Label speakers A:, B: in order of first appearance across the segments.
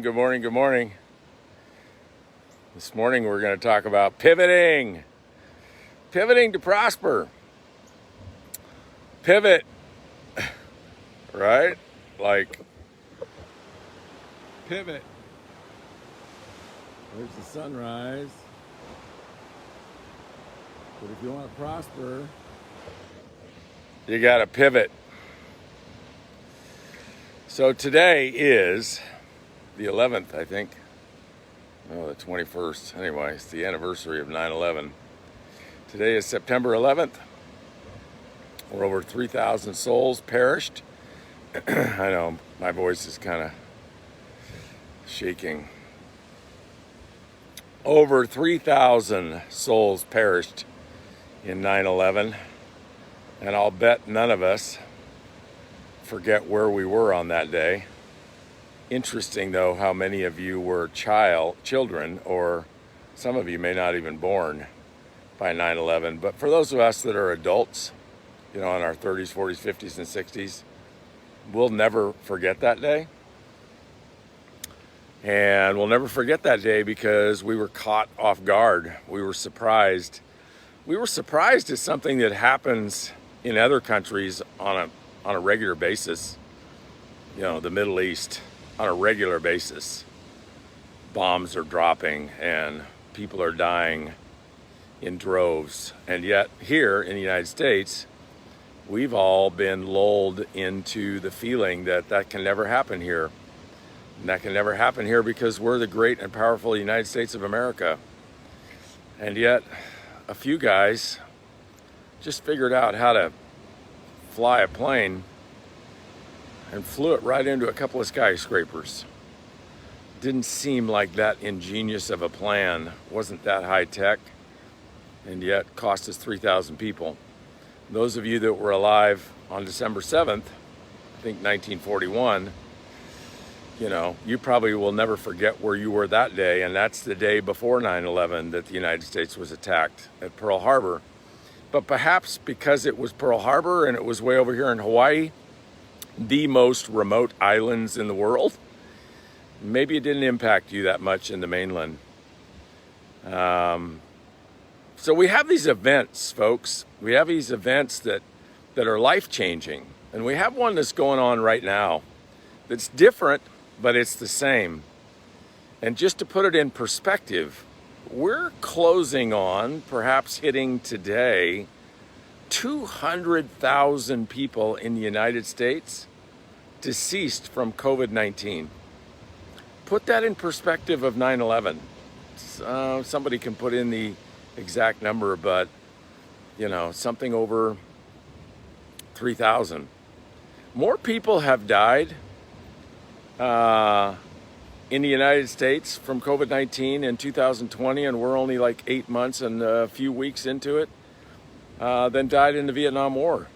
A: morning, good morning, good morning. This morning we're going to talk about pivoting. Pivoting to prosper. Pivot, right? Like, pivot. There's the sunrise. But if you want to prosper, you got to pivot. So today is the 11th, I think. No, the 21st. Anyway, it's the anniversary of 9/11. Today is September 11th. We're over 3,000 souls perished. I know, my voice is kind of shaking. Over 3,000 souls perished in 9/11. And I'll bet none of us forget where we were on that day. Interesting, though, how many of you were children, or some of you may not even born by 9/11. But for those of us that are adults, in our 30s, 40s, 50s, and 60s, we'll never forget that day. And we'll never forget that day because we were caught off guard. We were surprised. We were surprised at something that happens in other countries on a regular basis. The Middle East, on a regular basis. Bombs are dropping and people are dying in droves. And yet here in the United States, we've all been lulled into the feeling that that can never happen here. And that can never happen here because we're the great and powerful United States of America. And yet a few guys just figured out how to fly a plane and flew it right into a couple of skyscrapers. Didn't seem like that ingenious of a plan. Wasn't that high tech, and yet cost us 3,000 people. Those of you that were alive on December 7th, I think 1941, you probably will never forget where you were that day, and that's the day before 9/11 that the United States was attacked at Pearl Harbor. But perhaps because it was Pearl Harbor and it was way over here in Hawaii, the most remote islands in the world, maybe it didn't impact you that much in the mainland. So we have these events, folks. We have these events that are life-changing. And we have one that's going on right now that's different, but it's the same. And just to put it in perspective, we're closing on, perhaps hitting today, 200,000 people in the United States deceased from COVID-19. Put that in perspective of 9/11. Somebody can put in the exact number, but something over 3,000. More people have died in the United States from COVID-19 in 2020, and we're only like 8 months and a few weeks into it, than died in the Vietnam War.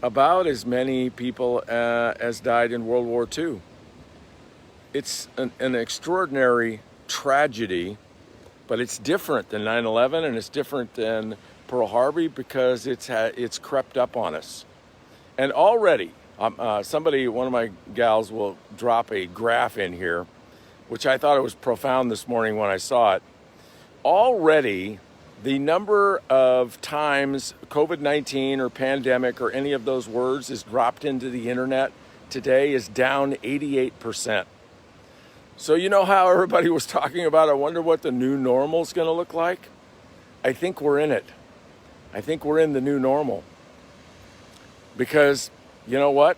A: About as many people as died in World War II. It's an extraordinary tragedy, but it's different than 9/11, and it's different than Pearl Harbor because it's crept up on us. And already, one of my gals will drop a graph in here, which I thought it was profound this morning when I saw it. Already, the number of times COVID-19 or pandemic or any of those words is dropped into the internet today is down 88%. So how everybody was talking about, I wonder what the new normal is going to look like? I think we're in it. I think we're in the new normal. Because, you know what?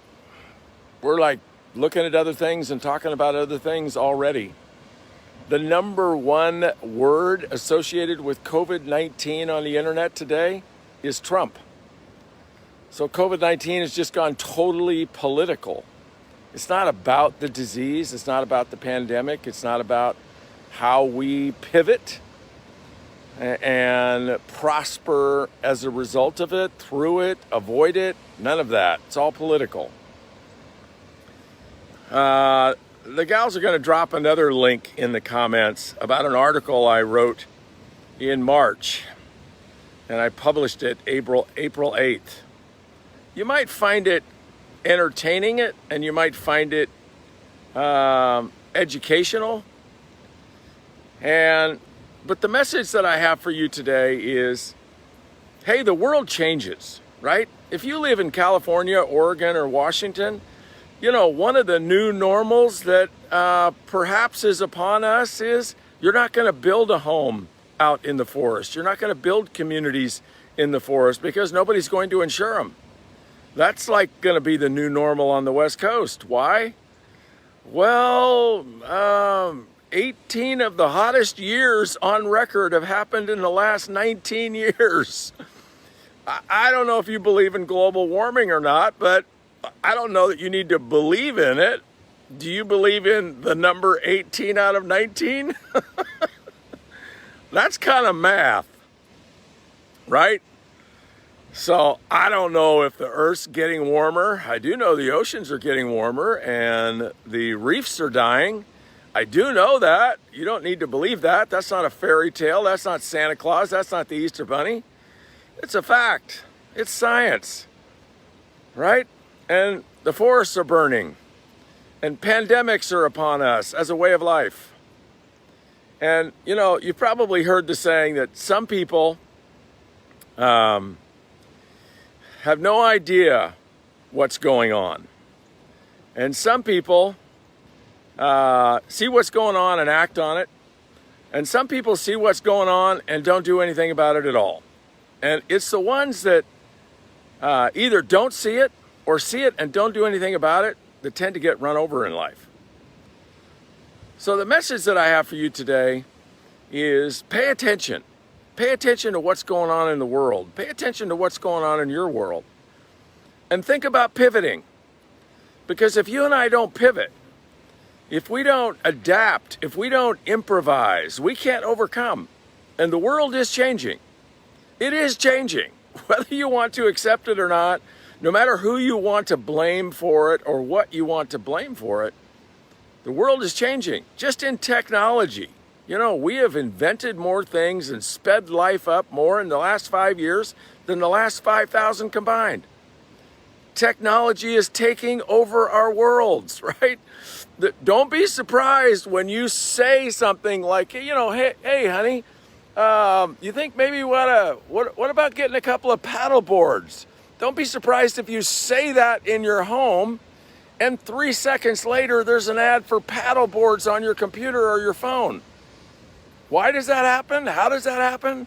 A: We're like looking at other things and talking about other things already. The number one word associated with COVID-19 on the internet today is Trump. So COVID-19 has just gone totally political. It's not about the disease. It's not about the pandemic. It's not about how we pivot and prosper as a result of it, through it, avoid it. None of that. It's all political. The gals are going to drop another link in the comments about an article I wrote in March, and I published it April 8th. You might find it entertaining, and you might find it educational. But the message that I have for you today is, hey, the world changes, right? If you live in California, Oregon, or Washington, one of the new normals that perhaps is upon us is you're not going to build a home out in the forest. You're not going to build communities in the forest because nobody's going to insure them. That's like going to be the new normal on the West Coast. Why? Well, 18 of the hottest years on record have happened in the last 19 years. I don't know if you believe in global warming or not, but I don't know that you need to believe in it. Do you believe in the number 18 out of 19? That's kind of math, right? So I don't know if the Earth's getting warmer. I do know the oceans are getting warmer and the reefs are dying. I do know that. You don't need to believe that. That's not a fairy tale. That's not Santa Claus. That's not the Easter Bunny. It's a fact. It's science, right? And the forests are burning and pandemics are upon us as a way of life. And, you've probably heard the saying that some people have no idea what's going on. And some people see what's going on and act on it. And some people see what's going on and don't do anything about it at all. And it's the ones that either don't see it or see it and don't do anything about it that tend to get run over in life. So the message that I have for you today is pay attention. Pay attention to what's going on in the world. Pay attention to what's going on in your world. And think about pivoting. Because if you and I don't pivot, if we don't adapt, if we don't improvise, we can't overcome. And the world is changing. It is changing. Whether you want to accept it or not, no matter who you want to blame for it or what you want to blame for it, the world is changing. Just in technology. We have invented more things and sped life up more in the last 5 years than the last 5,000 combined. Technology is taking over our worlds, right? Don't be surprised when you say something like, hey, honey, you think maybe what about getting a couple of paddle boards? Don't be surprised if you say that in your home and 3 seconds later there's an ad for paddle boards on your computer or your phone. Why does that happen? How does that happen?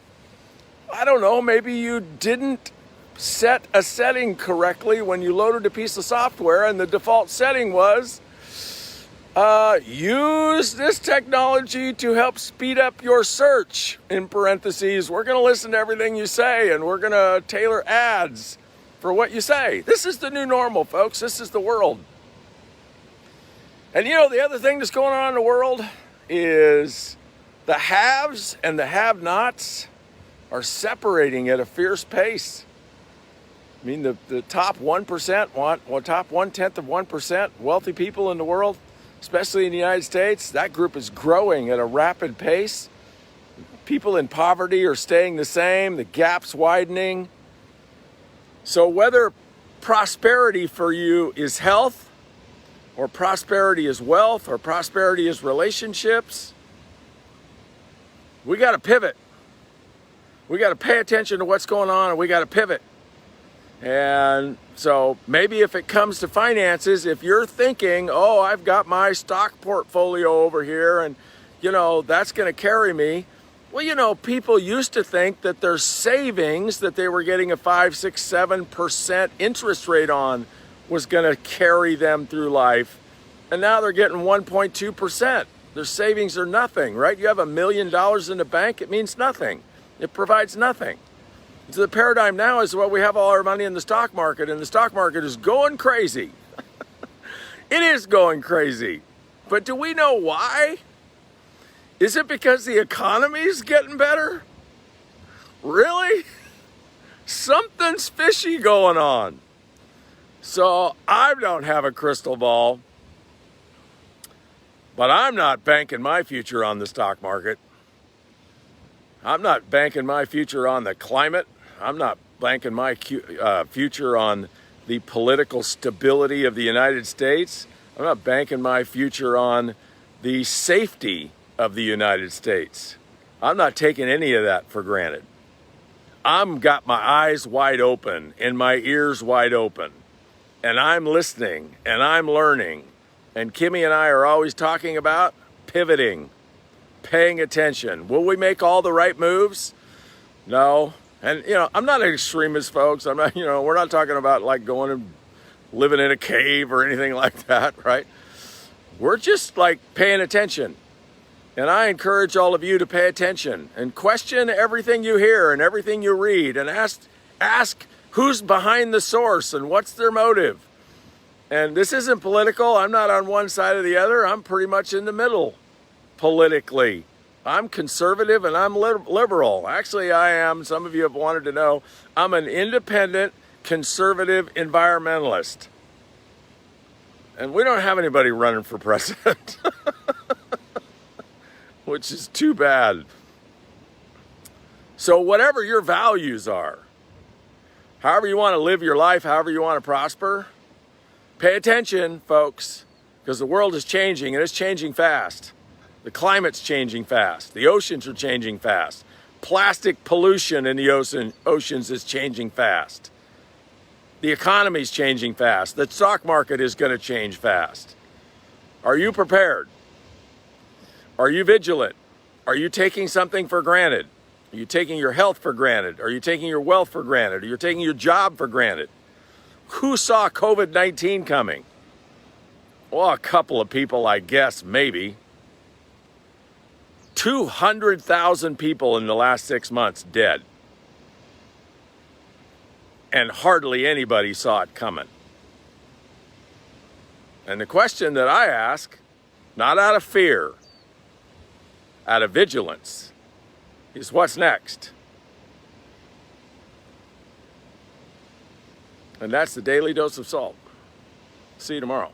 A: I don't know. Maybe you didn't set a setting correctly when you loaded a piece of software and the default setting was use this technology to help speed up your search. In parentheses, we're going to listen to everything you say and we're going to tailor ads for what you say. This is the new normal, folks. This is the world. And the other thing that's going on in the world is the haves and the have-nots are separating at a fierce pace. I mean, the top 1%, top 1/10 of 1% wealthy people in the world, especially in the United States, that group is growing at a rapid pace. People in poverty are staying the same, the gap's widening. So whether prosperity for you is health, or prosperity is wealth, or prosperity is relationships, we got to pivot. We got to pay attention to what's going on and we got to pivot. And so maybe if it comes to finances, if you're thinking, oh, I've got my stock portfolio over here and, that's going to carry me. Well, people used to think that their savings that they were getting a 5, 6, 7% interest rate on was going to carry them through life. And now they're getting 1.2%. Their savings are nothing, right? You have $1 million in the bank, it means nothing. It provides nothing. So the paradigm now is, well, we have all our money in the stock market, and the stock market is going crazy. It is going crazy. But do we know why? Is it because the economy is getting better? Really? Something's fishy going on. So I don't have a crystal ball, but I'm not banking my future on the stock market. I'm not banking my future on the climate. I'm not banking my future on the political stability of the United States. I'm not banking my future on the safety of the United States. I'm not taking any of that for granted. I'm got my eyes wide open and my ears wide open, and I'm listening and I'm learning. And Kimmy and I are always talking about pivoting, paying attention. Will we make all the right moves? No. And, I'm not an extremist, folks. I'm not, we're not talking about like going and living in a cave or anything like that, right? We're just like paying attention. And I encourage all of you to pay attention and question everything you hear and everything you read, and ask who's behind the source and what's their motive. And this isn't political. I'm not on one side or the other. I'm pretty much in the middle politically. I'm conservative and I'm liberal. Actually, I am. Some of you have wanted to know. I'm an independent, conservative environmentalist. And we don't have anybody running for president. Which is too bad. So whatever your values are, however you want to live your life, however you want to prosper, pay attention, folks, because the world is changing, and it's changing fast. The climate's changing fast. The oceans are changing fast. Plastic pollution in the oceans is changing fast. The economy's changing fast. The stock market is going to change fast. Are you prepared? Are you vigilant? Are you taking something for granted? Are you taking your health for granted? Are you taking your wealth for granted? Are you taking your job for granted? Who saw COVID-19 coming? Well, a couple of people, I guess, maybe. 200,000 people in the last 6 months dead. And hardly anybody saw it coming. And the question that I ask, not out of fear, out of vigilance, is what's next? And that's the Daily Dose of Salt. See you tomorrow.